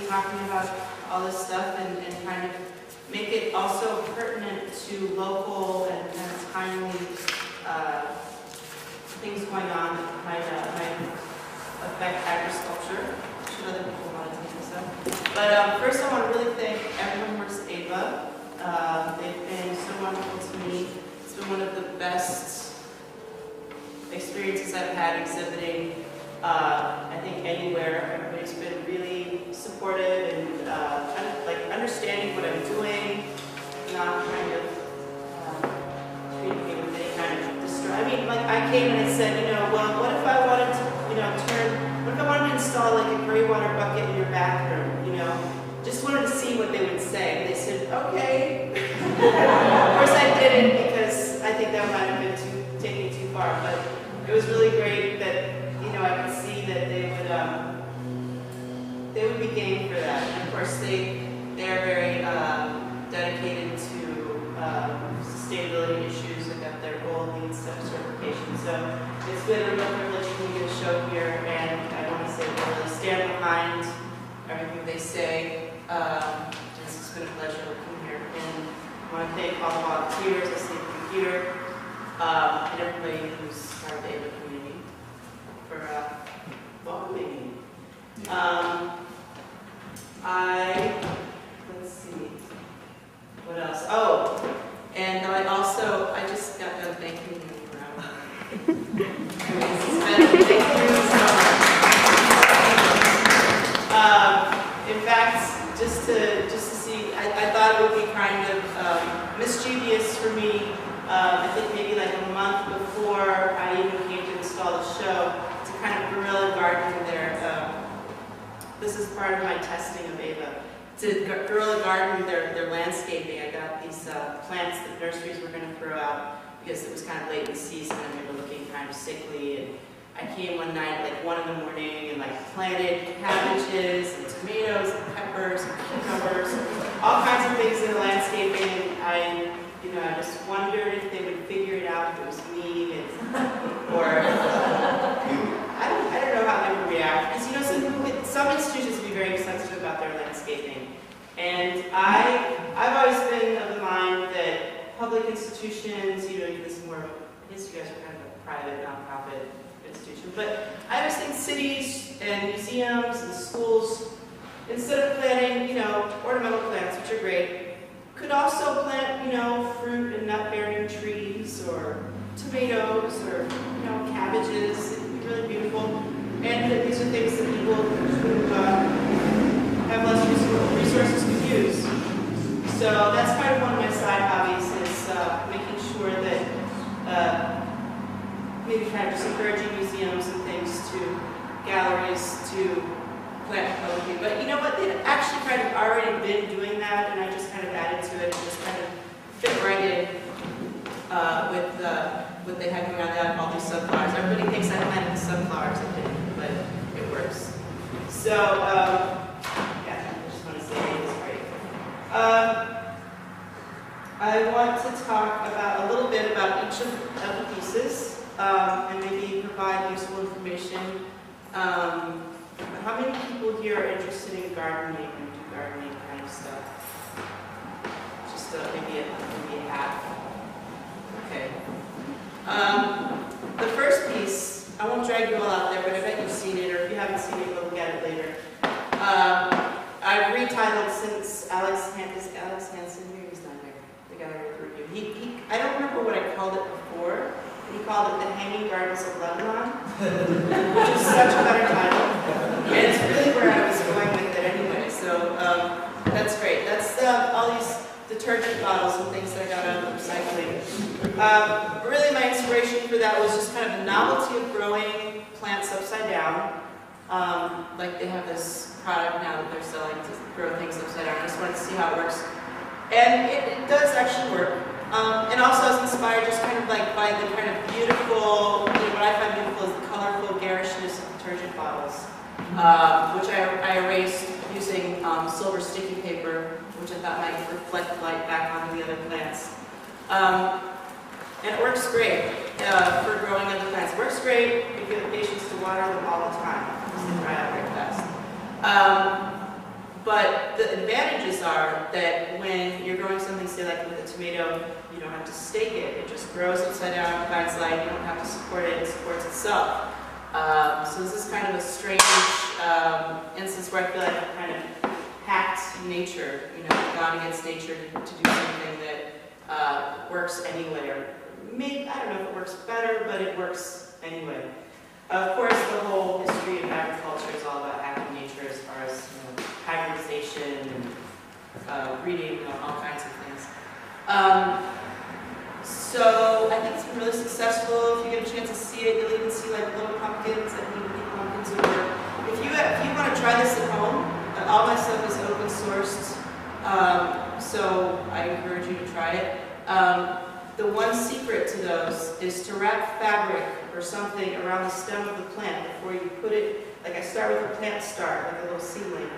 talking about all this stuff and kind of make it also pertinent to local and kind of timely things going on that might affect agriculture. Should other people want to take this up? But first, I want to really thank everyone who works at AVA. They've been so wonderful to me. It's been one of the best experiences I've had exhibiting. I think anywhere, everybody's been really supportive and like understanding what I'm doing, not kind of treating me with any kind of distress. I mean, like I came and I said, well, what if I wanted to, what if I wanted to install like a gray water bucket in your bathroom, Just wanted to see what they would say. And they said, okay. Of course I didn't because I think that might have been taking it too far, but it was really great that I could see that they would be game for that. And of course, they're very dedicated to sustainability issues. They got their gold lead certification. So it's been a real privilege for me to show here, and I want to say we really stand behind everything they say. It's been a pleasure working here, and I want to thank all the volunteers. I see them here, and everybody who's part of the AVA community for welcoming me. Let's see, what else? Oh, and I just got done thanking you for thank you so much. In fact, just to see, I thought it would be kind of mischievous for me, I think maybe like a month before I even came to install the show, kind of guerrilla garden there. This is part of my testing of AVA. To guerrilla garden their landscaping. I got these plants that nurseries were going to throw out because it was kind of late in the season and they were looking kind of sickly. And I came one night at like 1 in the morning and like planted cabbages and tomatoes and peppers and cucumbers, all kinds of things in the landscaping. I just wondered if they would figure it out if it was me or I don't know how they would react, because some institutions can be very sensitive about their landscaping, and I've always been of the mind that public institutions, this is more, I guess you guys are kind of a private, nonprofit institution, but I always think cities and museums and schools, instead of planting, ornamental plants, which are great, could also plant, fruit and nut-bearing trees or tomatoes or, cabbages. It would be really beautiful. And these are things that people who have less resources could use. So that's kind of one of my side hobbies is making sure that maybe kind of just encouraging museums and things galleries to plant publicly. But you know what? They've actually kind of already been doing that, and I just kind of added to it and just kind of fit right in with what they had going on. They had all these sunflowers. Everybody thinks I planted the sunflowers, I didn't, but it works. So, yeah, I just want to say it's great. I want to talk about a little bit about each of the pieces and maybe provide useful information. How many people here are interested in gardening and do gardening kind of stuff? Just maybe a half. Okay. The first piece, I won't drag you all out there, but I bet you've seen it, or if you haven't seen it, go look at it later. I've retitled since Alex Hansen here, he's not here, the guy who wrote the review. I don't remember what I called it before. He called it The Hanging Gardens of Lebanon, which is such a better title. And it's really where I was going with it anyway, so that's great. That's all these detergent bottles and things that I got out of recycling. Really my inspiration for that was just kind of the novelty of growing plants upside down. Like they have this product now that they're selling to grow things upside down. I just wanted to see how it works. And it does actually work. And also I was inspired just kind of like by the kind of beautiful, what I find beautiful is the colorful garishness of detergent bottles, which I erased using silver sticky paper, which I thought might reflect light back onto the other plants. And it works great for growing other plants. It works great if you have the patience to water them all the time, because they dry out very fast. But the advantages are that when you're growing something, say like with a tomato, you don't have to stake it. It just grows upside down, finds light. You don't have to support it. It supports itself. So this is kind of a strange instance where I feel like I've kind of hacked nature, gone against nature to do something that works anyway. Or maybe, I don't know if it works better, but it works anyway. Of course, the whole history of agriculture is all about hacking nature as far as hybridization and breeding, all kinds of things. So I think it's been really successful. If you get a chance to see it, you'll even see like little pumpkins. I think pumpkins will work. If you want to try this at home, all my stuff is open sourced, so I encourage you to try it. The one secret to those is to wrap fabric or something around the stem of the plant before you put it. Like I start with a plant start, like a little seedling.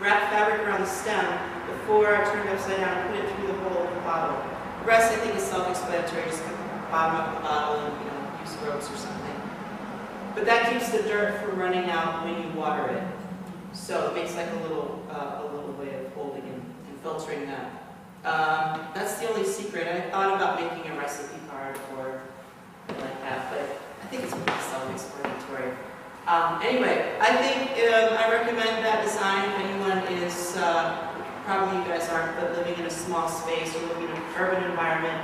Wrap fabric around the stem before I turn it upside down and put it through the hole of the bottle. The rest I think is self-explanatory. Just cut the bottom of the bottle and use ropes or something. But that keeps the dirt from running out when you water it. So it makes like a little way of holding and filtering that. That's the only secret. I thought about making a recipe card or like that, but I think it's pretty self-explanatory. Anyway, I think I recommend that design if anyone is, probably you guys aren't, but living in a small space or living in an urban environment.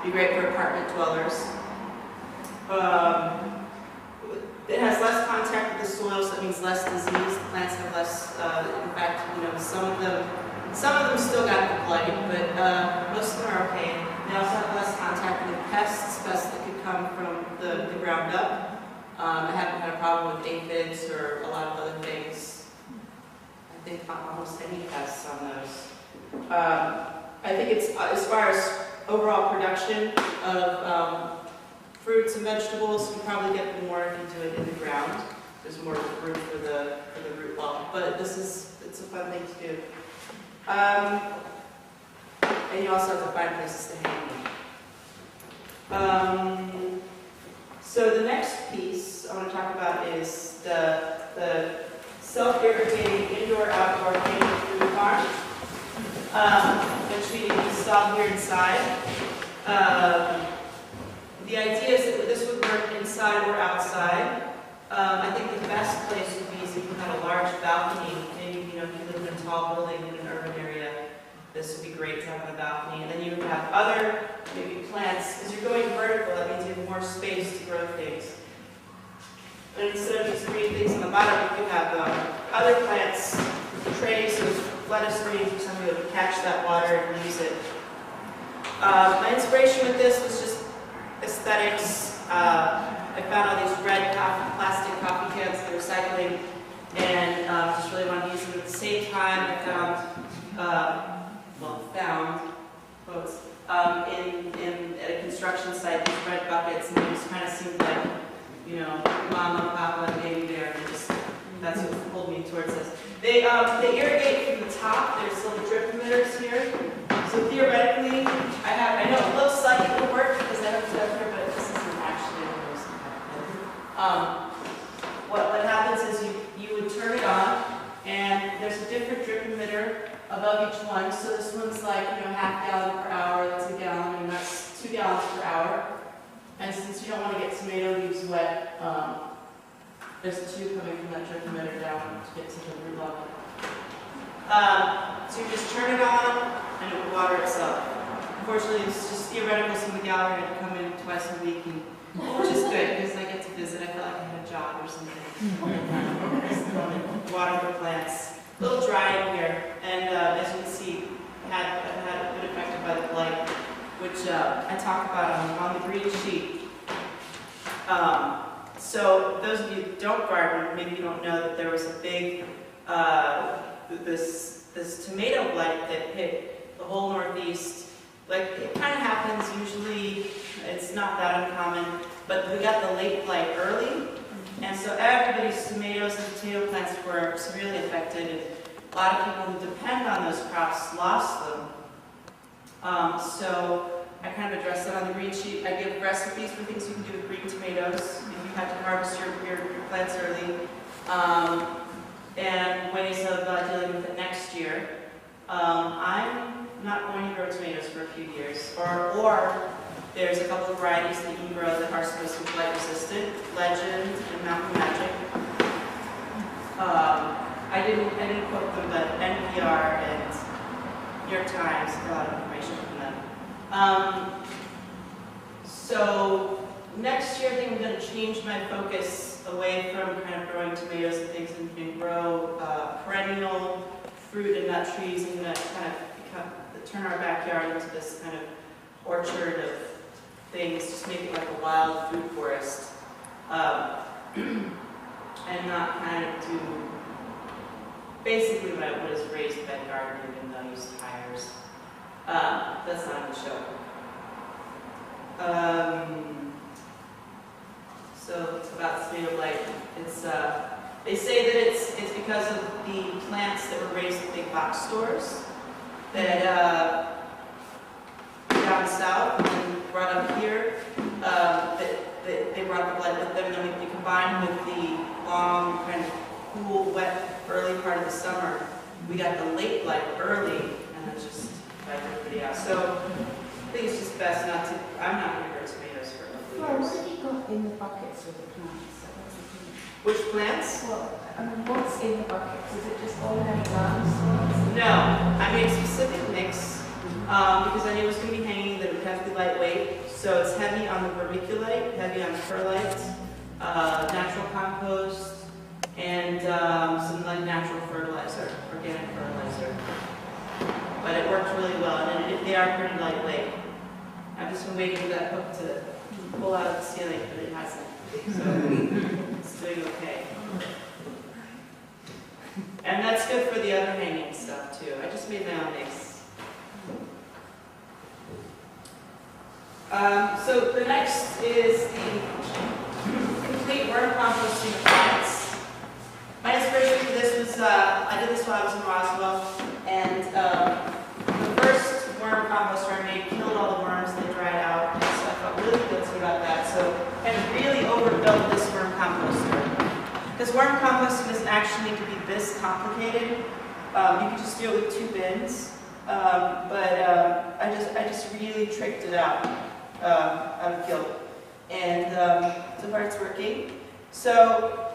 It'd be great for apartment dwellers. It has less contact with the soil, so that means less disease. The plants have less, in fact, some of them still got the blight, but most of them are okay. They also have less contact with pests that could come from the ground up. I haven't had a problem with aphids or a lot of other things. I think almost any pests on those. I think it's, as far as overall production of fruits and vegetables, you probably get more if you do it in the ground. There's more room for the root ball, but it's a fun thing to do. And you also have to find places to hang them. So the next piece I want to talk about is the self-irrigating indoor-outdoor hanging fruit farm, which we installed here inside. The idea is that this would work inside or outside. I think the best place would be if you had a large balcony. Maybe if you live in a tall building in an urban area, this would be great to have on a balcony. And then you would have other maybe plants. Because you're going vertical, that means you have more space to grow things. And instead of just green things on the bottom, you could have other plants, trays of lettuce greens or something that would catch that water and use it. My inspiration with this was just aesthetics. I found all these red plastic coffee cans for recycling, and just really wanted to use them. At the same time, I found quotes at a construction site these red buckets, and they just kind of seemed like, Mama, Papa, and Baby Bear. And that's what pulled me towards this. They irrigate from the top. There's little drip emitters here. So theoretically, I know it looks like it would work because I have it up here, but this isn't actually what happens is you would turn it on, and there's a different drip emitter above each one. So this one's like half gallon per hour. That's a gallon, and that's 2 gallons per hour. And since you don't want to get tomato leaves wet, there's a tube coming from that drip emitter down to get to the root level. So you just turn it on, and it will water itself. Unfortunately, it's just theoretical, so the gallery had to come in twice a week, which is good because I get to visit. I feel like I had a job or something. Water the plants. A little dry in here, and as you can see, I've been affected by the blight, which I talk about on the green sheet. So those of you who don't garden, maybe you don't know that there was a big this tomato blight that hit the whole Northeast. Like, it kind of happens usually, it's not that uncommon, but we got the late blight early, and so everybody's tomatoes and potato plants were severely affected, and a lot of people who depend on those crops lost them. So I kind of addressed that on the green sheet. I give recipes for things you can do with green tomatoes if you have to harvest your plants early. and ways of dealing with it next year. I'm not going to grow tomatoes for a few years, or there's a couple of varieties that you can grow that are supposed to be blight resistant, Legend and Mountain Magic. I didn't quote them, but NPR and New York Times, a lot of information from them. So next year I think I'm going to change my focus away from kind of growing tomatoes and things and grow perennial fruit and nut trees. I'm going to kind of turn our backyard into this kind of orchard of things, just make it like a wild food forest, and not kind of do basically what is raised bed gardening, even though I use tires. That's not in the show. So it's about tomato blight. It's they say that it's because of the plants that were raised in big box stores that down south and then brought up here. They brought the blight with them, and then we combined with the long, kind of cool, wet, early part of the summer. We got the late blight early, and then just wiped everybody out. So I think it's just best not to. I'm not going to grow tomatoes for a couple Well, years. what have you got in the buckets with the plants? Which plants? Well, I mean, what's in the buckets? Is it just all heavy plants? No, I made a specific mix because I knew it was going to be hanging, that it would have to be lightweight. So it's heavy on the vermiculite, heavy on perlite, natural compost, and some like natural fertilizer, organic fertilizer. But it worked really well, and they are pretty lightweight. I've just been waiting for that hook to pull out of the ceiling, but it hasn't. So it's doing okay. And that's good for the other hanging stuff too. I just made my own mix. So the next is the complete worm composting of plants. My inspiration for this was, I did this while I was in Roswell, and the first worm composter I made killed all the worms, they dried out, and so I felt really guilty about that. So I really overbuilt this worm composter. Because worm composting doesn't actually need to be this complicated. You can just do it with 2 bins, but I just really tricked it out of guilt, and so far it's working. So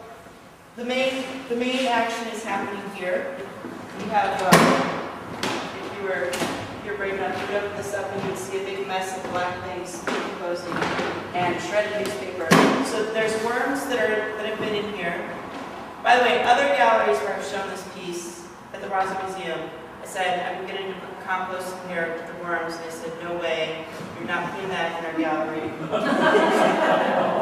the main action is happening here. We have, if you're brave enough to open this up, and you can see a big mess of black things decomposing and shredded newspaper. So there's worms that have been in here. By the way, other galleries where I've shown this piece at the Roswell Museum, I said, I'm going to put compost in here with the worms, and they said, no way, you're not putting that in our gallery.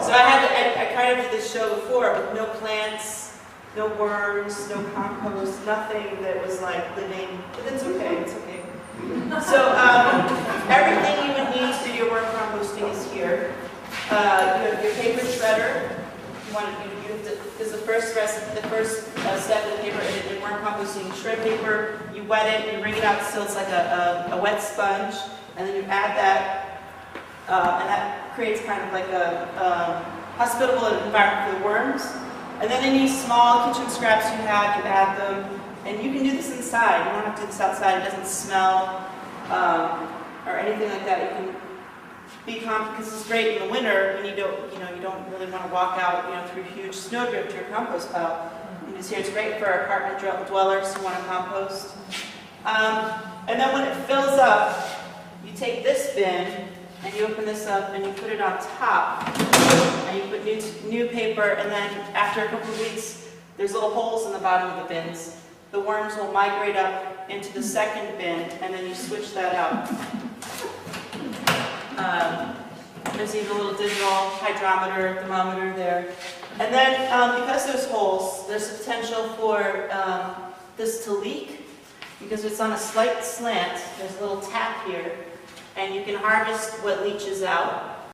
So I kind of did this show before with no plants, no worms, no compost, nothing that was like living, but it's okay, it's okay. So everything you would need to do your worm composting is here. You have your paper shredder. Because the first step of the paper in worm composting, you shred paper, you wet it, you wring it out so it's like a wet sponge, and then you add that, and that creates kind of like a hospitable environment for the worms. And then any small kitchen scraps you have, you add them, and you can do this inside. You don't have to do this outside. It doesn't smell or anything like that. You can be calm because it's great in the winter when you don't really want to walk out through huge snowdrift to your compost pile. You just here it's great for apartment dwellers who want to compost. And then when it fills up, you take this bin and you open this up and you put it on top, and you put new paper, and then after a couple of weeks, there's little holes in the bottom of the bins. The worms will migrate up into the second bin, and then you switch that out. There's even a little digital hydrometer, thermometer there. And then because there's holes, there's a potential for this to leak because it's on a slight slant. There's a little tap here, and you can harvest what leaches out.